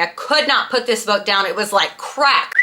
I could not put this book down. It was like crack.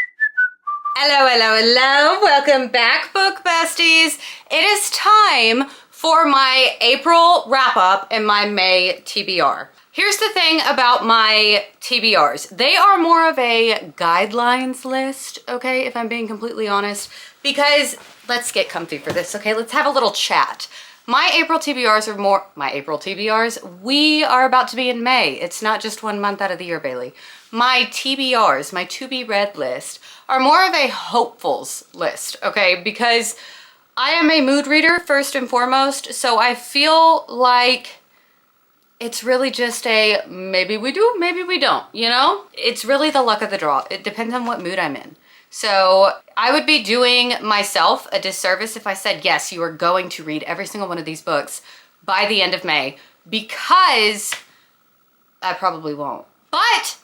Hello, hello, hello. Welcome back, book besties. It is time for my April wrap up and my May TBR. Here's the thing about my TBRs. They are more of a guidelines list, okay, if I'm being completely honest, because let's get comfy for this, okay? Let's have a little chat. My April TBRs are more, my April TBRs, we are about to be in May. It's not just 1 month out of the year, Bailey. My TBRs, my to be read list, are more of a hopefuls list, okay? Because I am a mood reader first and foremost, so I feel like it's really just a maybe we do, maybe we don't, you know? It's really the luck of the draw. It depends on what mood I'm in. So I would be doing myself a disservice if I said, yes, you are going to read every single one of these books by the end of May, because I probably won't. But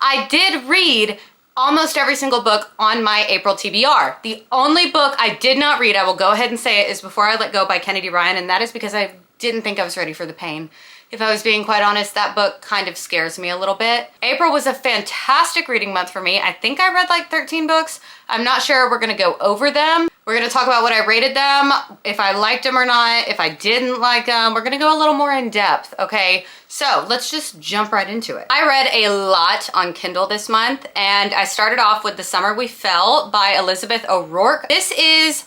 I did read almost every single book on my April TBR. The only book I did not read, I will go ahead and say it, is Before I Let Go by Kennedy Ryan, and that is because I didn't think I was ready for the pain. If I was being quite honest, that book kind of scares me a little bit. April was a fantastic reading month for me. I think I read like 13 books. I'm not sure. We're gonna go over them. We're gonna talk about what I rated them, if I liked them or not, if I didn't like them. We're gonna go a little more in depth, okay? So let's just jump right into it. I read a lot on Kindle this month, and I started off with The Summer We Fell by Elizabeth O'Rourke. This is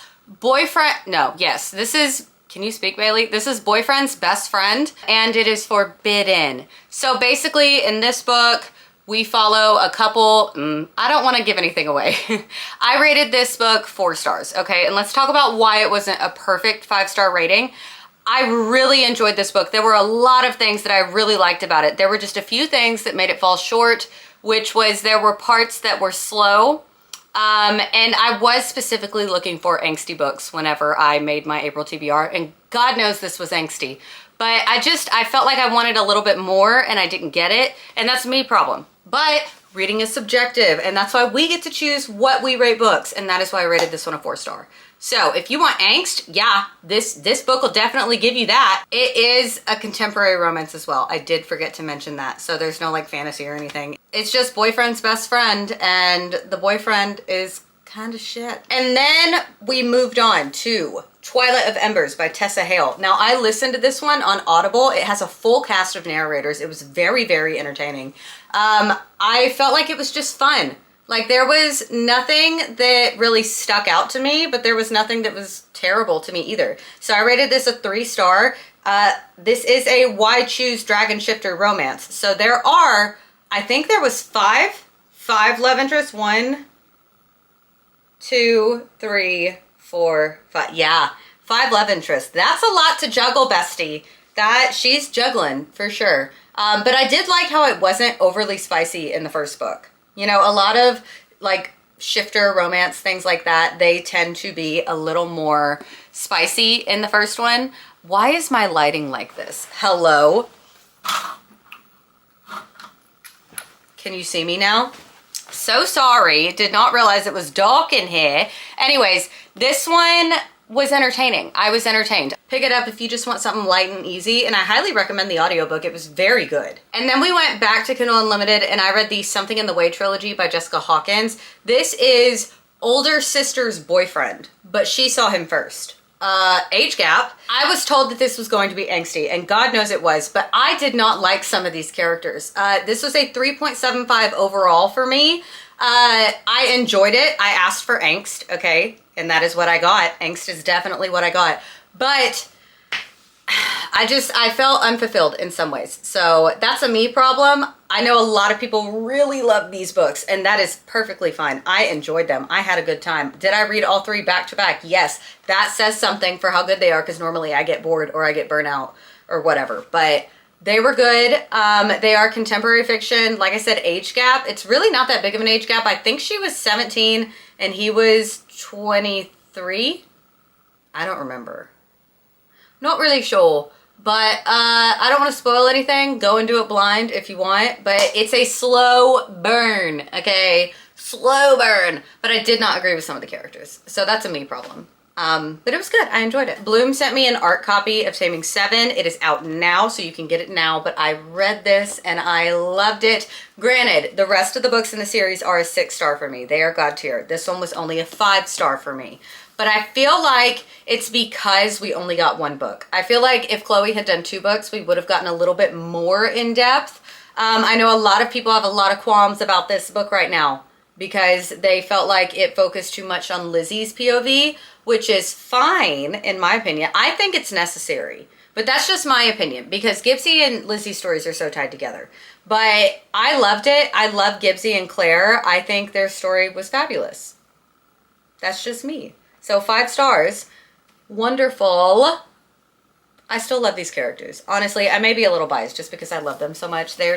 can you speak, Bailey? This is Boyfriend's Best Friend, and it is forbidden. So basically, in this book, we follow a couple, I don't want to give anything away. I rated this book 4 stars, okay? And let's talk about why it wasn't a perfect 5-star rating. I really enjoyed this book. There were a lot of things that I really liked about it. There were just a few things that made it fall short, which was there were parts that were slow. And I was specifically looking for angsty books whenever I made my April TBR, and God knows this was angsty. But I felt like I wanted a little bit more and I didn't get it, and that's me problem. But reading is subjective, and that's why we get to choose what we rate books, and that is why I rated this one a 4-star. So if you want angst, yeah, this book will definitely give you that. It is a contemporary romance as well. I did forget to mention that. So there's no like fantasy or anything. It's just boyfriend's best friend, and the boyfriend is kind of shit. And then we moved on to Twilight of Embers by Tessa Hale. Now I listened to this one on Audible. It has a full cast of narrators. It was very, very entertaining. I felt like it was just fun. Like there was nothing that really stuck out to me, but there was nothing that was terrible to me either. So I rated this a 3-star. This is a Why Choose Dragon Shifter romance. So there are, I think there was five love interests. 1, 2, 3, 4, 5. Yeah, 5 love interests. That's a lot to juggle, bestie. That she's juggling for sure. But I did like how it wasn't overly spicy in the first book. You know, a lot of like shifter romance, things like that, they tend to be a little more spicy in the first one. Why is my lighting like this? Hello? Can you see me now? So sorry, did not realize it was dark in here. Anyways, this one was entertaining. I was entertained. Pick it up if you just want something light and easy, and I highly recommend the audiobook. It was very good. And then we went back to Kindle Unlimited, and I read the Something in the Way Trilogy by Jessica Hawkins. This is older sister's boyfriend, but she saw him first. Age gap. I was told that this was going to be angsty, and God knows it was, but I did not like some of these characters. This was a 3.75 overall for me. I enjoyed it. I asked for angst, okay? And that is what I got. Angst is definitely what I got. But I felt unfulfilled in some ways. So that's a me problem. I know a lot of people really love these books, and that is perfectly fine. I enjoyed them. I had a good time. Did I read all 3 back to back? Yes. That says something for how good they are, because normally I get bored or I get burnt out or whatever. But they were good. They are contemporary fiction. Like I said, age gap. It's really not that big of an age gap. I think she was 17 and he was 23. I don't remember. Not really sure. But I don't want to spoil anything. Go into it blind if you want. But it's a slow burn, okay? Slow burn. But I did not agree with some of the characters. So that's a me problem. But it was good. I enjoyed it. Bloom sent me an art copy of Taming 7. It is out now, so you can get it now, but I read this and I loved it. Granted, the rest of the books in the series are a 6-star for me. They are God tier. This one was only a 5-star for me. But I feel like it's because we only got one book. I feel like if Chloe had done 2 books, we would have gotten a little bit more in depth. I know a lot of people have a lot of qualms about this book right now because they felt like it focused too much on Lizzie's POV, which is fine in my opinion. I think it's necessary, but that's just my opinion because Gibbsy and Lizzie's stories are so tied together. But I loved it. I love Gibbsy and Claire. I think their story was fabulous. That's just me. So 5 stars. Wonderful. I still love these characters. Honestly, I may be a little biased just because I love them so much. They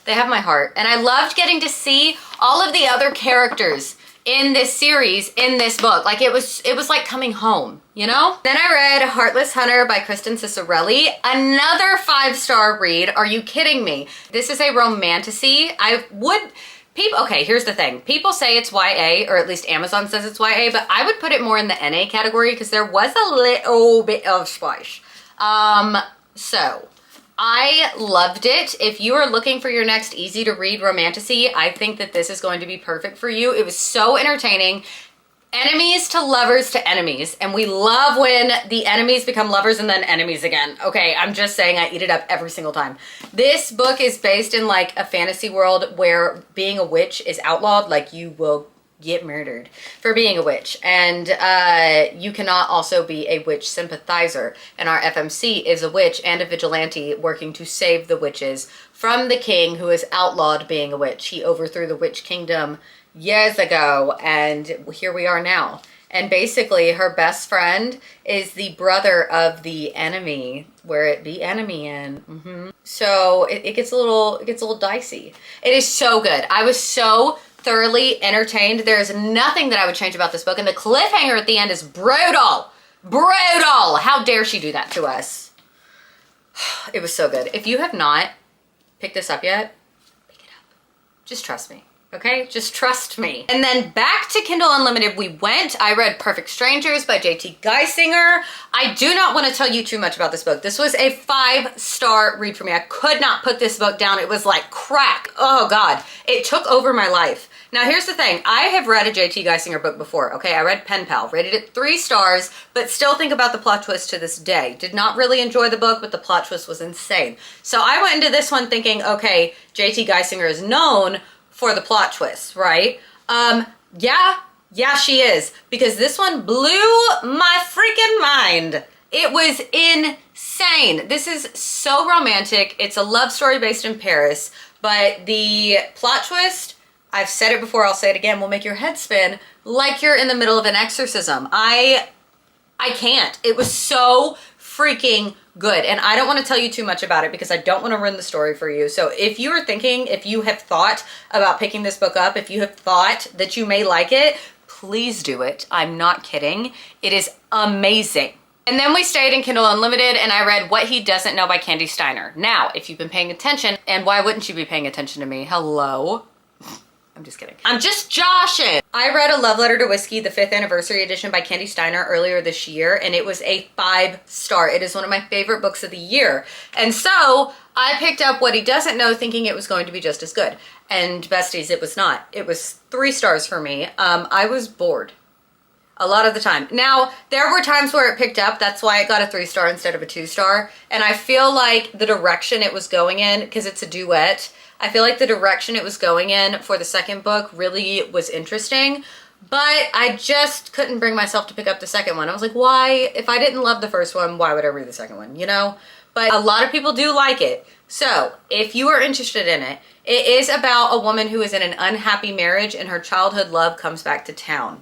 have my heart. And I loved getting to see all of the other characters in this series, in this book. Like it was like coming home, you know? Then I read Heartless Hunter by Kristen Cicerelli. Another 5-star read. Are you kidding me? This is a romantasy. Okay, here's the thing. People say it's YA, or at least Amazon says it's YA, but I would put it more in the NA category because there was a little bit of spice. So I loved it. If you are looking for your next easy to read romantasy, I think that this is going to be perfect for you. It was so entertaining. Enemies to lovers to enemies. And we love when the enemies become lovers and then enemies again. Okay, I'm just saying I eat it up every single time. This book is based in like a fantasy world where being a witch is outlawed. Like you will get murdered for being a witch. And you cannot also be a witch sympathizer. And our FMC is a witch and a vigilante working to save the witches from the king who has outlawed being a witch. He overthrew the witch kingdom years ago and here we are now. And basically her best friend is the brother of the enemy, where it be enemy in. So it gets a little dicey. It is so good. I was so thoroughly entertained. There is nothing that I would change about this book. And the cliffhanger at the end is brutal. Brutal. How dare she do that to us? It was so good. If you have not picked this up yet, pick it up. Just trust me. Okay, just trust me. And then back to Kindle Unlimited we went. I read Perfect Strangers by J.T. Geisinger. I do not want to tell you too much about this book. This was a 5-star read for me. I could not put this book down. It was like crack. Oh God, it took over my life. Now here's the thing. I have read a J.T. Geisinger book before. Okay, I read Pen Pal, rated it 3 stars, but still think about the plot twist to this day. Did not really enjoy the book, but the plot twist was insane. So I went into this one thinking, okay, J.T. Geisinger is known for the plot twist, right? Yeah, she is. Because this one blew my freaking mind. It was insane. This is so romantic. It's a love story based in Paris, but the plot twist, I've said it before, I'll say it again, will make your head spin like you're in the middle of an exorcism. I can't. It was so freaking good. And I don't want to tell you too much about it because I don't want to ruin the story for you. So if you are thinking, if you have thought about picking this book up, if you have thought that you may like it, please do it. I'm not kidding. It is amazing. And then we stayed in Kindle Unlimited and I read What He Doesn't Know by Candy Steiner. Now, if you've been paying attention, and why wouldn't you be paying attention to me? Hello? I'm just kidding. I'm just joshing. I read A Love Letter to Whiskey, the 5th anniversary edition by Candy Steiner earlier this year, and it was a 5-star. It is one of my favorite books of the year. And so I picked up What He Doesn't Know thinking it was going to be just as good. And besties, it was not. It was 3 stars for me. I was bored a lot of the time. Now, there were times where it picked up. That's why it got a 3-star instead of a 2-star. And I feel like the direction it was going in, because it's a duet, I feel like the direction it was going in for the second book really was interesting, but I just couldn't bring myself to pick up the second one. I was like, why? If I didn't love the first one, why would I read the second one, you know? But a lot of people do like it. So if you are interested in it, it is about a woman who is in an unhappy marriage and her childhood love comes back to town.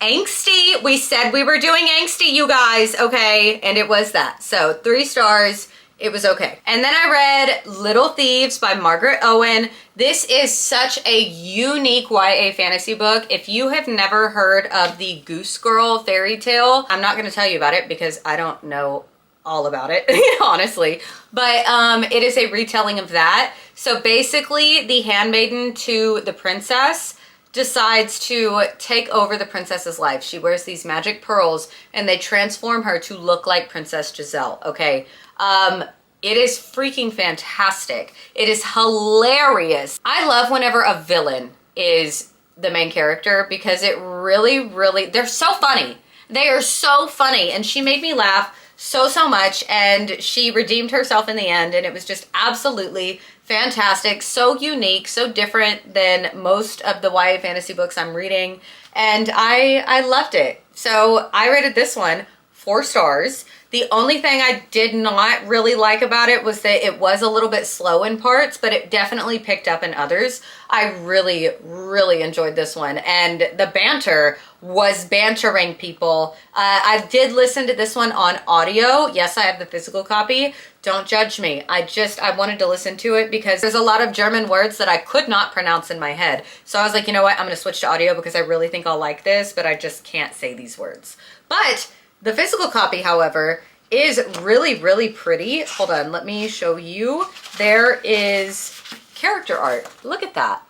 Angsty. We said we were doing angsty, you guys, okay? And it was that. So 3 stars. It was okay. And then I read Little Thieves by Margaret Owen. This is such a unique YA fantasy book. If you have never heard of the Goose Girl fairy tale, I'm not going to tell you about it because I don't know all about it, honestly. But it is a retelling of that. So basically, the handmaiden to the princess decides to take over the princess's life. She wears these magic pearls and they transform her to look like Princess Giselle, okay? It is freaking fantastic. It is hilarious. I love whenever a villain is the main character because it really, they're so funny. They are so funny, and she made me laugh so much, and she redeemed herself in the end, and it was just absolutely fantastic, so unique, so different than most of the YA fantasy books I'm reading, and I loved it. So I rated this one 4 stars. The only thing I did not really like about it was that it was a little bit slow in parts, but it definitely picked up in others. I really enjoyed this one, and the banter was bantering, people. I did listen to this one on audio. Yes, I have the physical copy. Don't judge me. I wanted to listen to it because there's a lot of German words that I could not pronounce in my head. So I was like, you know what? I'm gonna switch to audio because I really think I'll like this, but I just can't say these words. But the physical copy, however, is really pretty. Hold on, let me show you. There is character art. Look at that.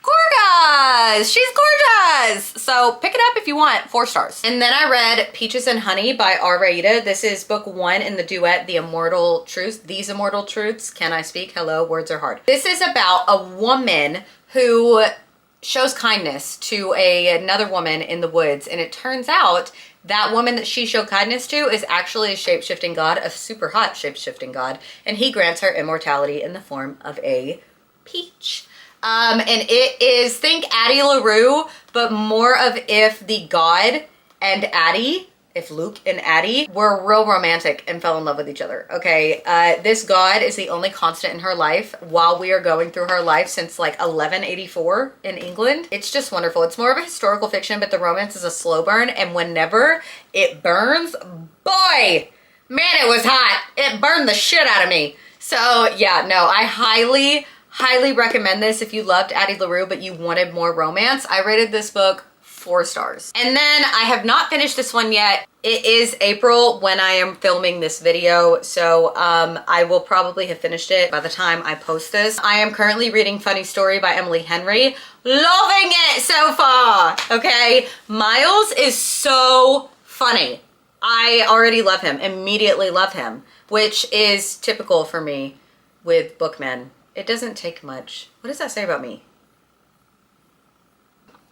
Gorgeous! She's gorgeous! So pick it up if you want. 4 stars. And then I read Peaches and Honey by R. Raida. This is book 1 in the duet, The Immortal Truths. These Immortal Truths. Can I speak? Hello, words are hard. This is about a woman who shows kindness to another woman in the woods, and it turns out that woman that she showed kindness to is actually a shape-shifting god, a super hot shape-shifting god, and he grants her immortality in the form of a peach. And it is, think Addie LaRue, but more of if the god and Addie, if Luke and Addie were real romantic and fell in love with each other, okay? This god is the only constant in her life while we are going through her life since like 1184 in England. It's just wonderful. It's more of a historical fiction, but the romance is a slow burn, and whenever it burns, boy, man, it was hot. It burned the shit out of me. So yeah, no, I highly recommend this if you loved Addie LaRue but you wanted more romance. I rated this book 4 stars. And then I have not finished this one yet. It is April when I am filming this video, so I will probably have finished it by the time I post this. I am currently reading Funny Story by Emily Henry. Loving it so far, okay? Miles is so funny. I already love him, immediately love him, which is typical for me with bookmen. It doesn't take much. What does that say about me?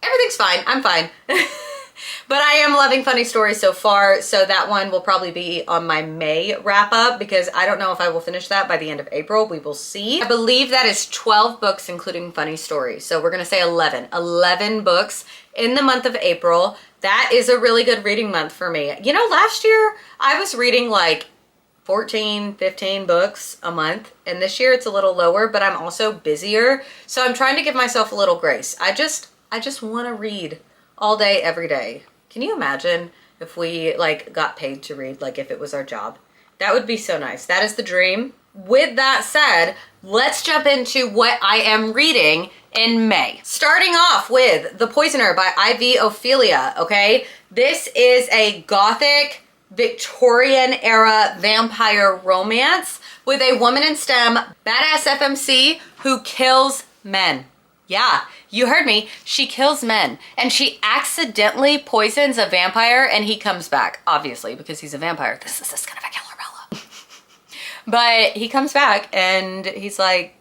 Everything's fine. I'm fine. But I am loving Funny Stories so far, so that one will probably be on my May wrap up because I don't know if I will finish that by the end of April. We will see. I believe that is 12 books including Funny Stories. So we're gonna say 11. 11 books in the month of April. That is a really good reading month for me. You know, last year I was reading like 14, 15 books a month, and this year it's a little lower, but I'm also busier. So I'm trying to give myself a little grace. I just want to read all day, every day. Can you imagine if we like got paid to read, like if it was our job? That would be so nice. That is the dream. With that said, let's jump into what I am reading in May. Starting off with The Poisoner by Ivy Ophelia, okay? This is a gothic Victorian era vampire romance with a woman in STEM, badass FMC who kills men. Yeah, you heard me. She kills men, and she accidentally poisons a vampire, and he comes back, obviously, because he's a vampire. This is kind of a killer Bella. But he comes back, and he's like,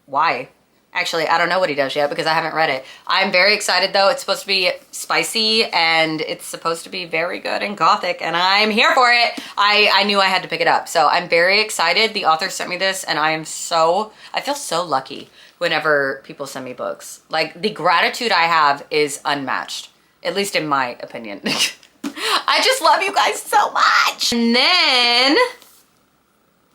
why? Actually, I don't know what he does yet because I haven't read it. I'm very excited though. It's supposed to be spicy and it's supposed to be very good and gothic, and I'm here for it. I knew I had to pick it up. So I'm very excited. The author sent me this and I feel so lucky whenever people send me books. Like, the gratitude I have is unmatched, at least in my opinion. I just love you guys so much. And then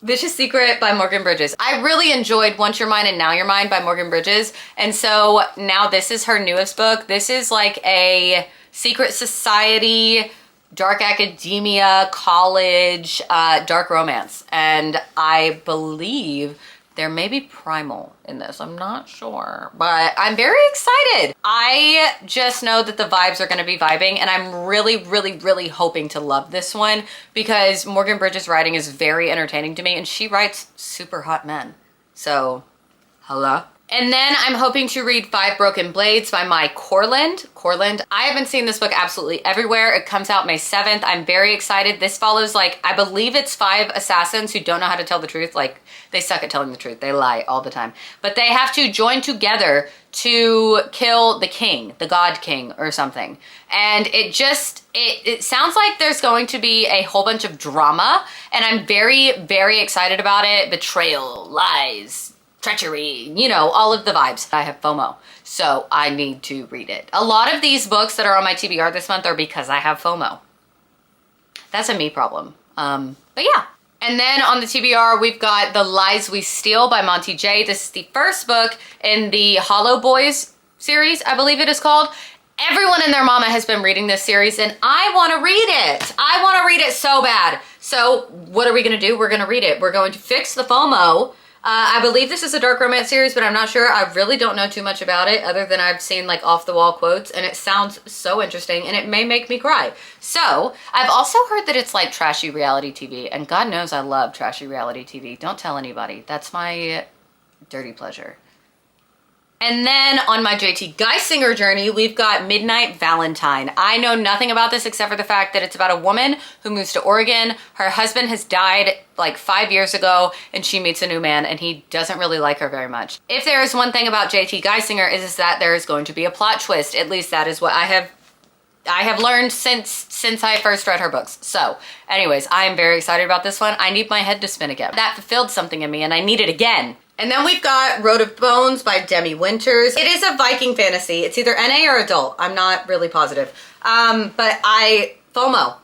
Vicious Secret by Morgan Bridges. I really enjoyed Once You're Mine and Now You're Mine by Morgan Bridges. And so now this is her newest book. This is like a secret society, dark academia, college, dark romance. And I believe there may be primal in this. I'm not sure, but I'm very excited. I just know that the vibes are gonna be vibing, and I'm really hoping to love this one because Morgan Bridges' writing is very entertaining to me, and she writes super hot men. So, hello. And then I'm hoping to read Five Broken Blades by my Corland. I haven't seen this book absolutely everywhere. It comes out May 7th. I'm very excited. This follows, like, I believe it's 5 assassins who don't know how to tell the truth. Like, they suck at telling the truth. They lie all the time. But they have to join together to kill the king, the god king or something. And it sounds like there's going to be a whole bunch of drama, and I'm very, very excited about it. Betrayal, lies, treachery, you know, all of the vibes. I have FOMO, so I need to read it. A lot of these books that are on my TBR this month are because I have FOMO. That's a me problem. But yeah. And then on the TBR, we've got The Lies We Steal by Monty J. This is the first book in the Hollow Boys series, I believe it is called. Everyone and their mama has been reading this series, and I want to read it. I want to read it so bad. So what are we going to do? We're going to read it. We're going to fix the FOMO. I believe this is a dark romance series, but I'm not sure. I really don't know too much about it other than I've seen like off the wall quotes, and it sounds so interesting, and it may make me cry. So I've also heard that it's like trashy reality TV, and God knows I love trashy reality TV. Don't tell anybody. That's my dirty pleasure. And then on my JT Geisinger journey, we've got Midnight Valentine. I know nothing about this except for the fact that it's about a woman who moves to Oregon. Her husband has died like 5 years ago, and she meets a new man, and he doesn't really like her very much. If there is one thing about JT Geisinger is that there is going to be a plot twist. At least that is what I have learned since I first read her books. So anyways, I am very excited about this one. I need my head to spin again. That fulfilled something in me, and I need it again. And then we've got Road of Bones by Demi Winters. It is a Viking fantasy. It's either NA or adult. I'm not really positive. But FOMO.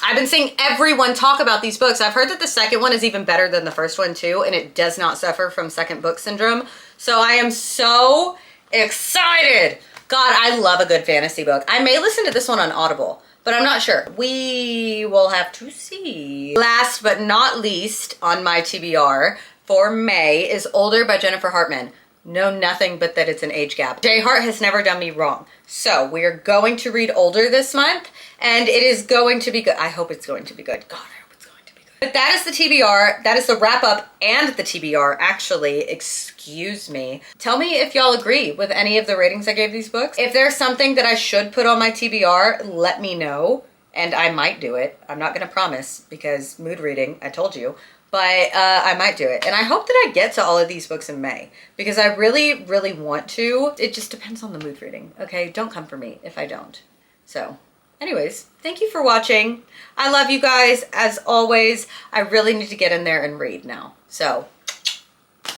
I've been seeing everyone talk about these books. I've heard that the second one is even better than the first one too, and it does not suffer from second book syndrome. So I am so excited. God, I love a good fantasy book. I may listen to this one on Audible, but I'm not sure. We will have to see. Last but not least on my TBR for May is Older by Jennifer Hartman. Know nothing but that it's an age gap. J. Hart has never done me wrong. So we are going to read Older this month, and it is going to be good. I hope it's going to be good. God, I hope it's going to be good. But that is the TBR. That is the wrap up and the TBR, actually. Excuse me. Tell me if y'all agree with any of the ratings I gave these books. If there's something that I should put on my TBR, let me know, and I might do it. I'm not gonna promise because mood reading, I told you. But I might do it. And I hope that I get to all of these books in May because I really, really want to. It just depends on the mood reading, okay? Don't come for me if I don't. So anyways, thank you for watching. I love you guys as always. I really need to get in there and read now. So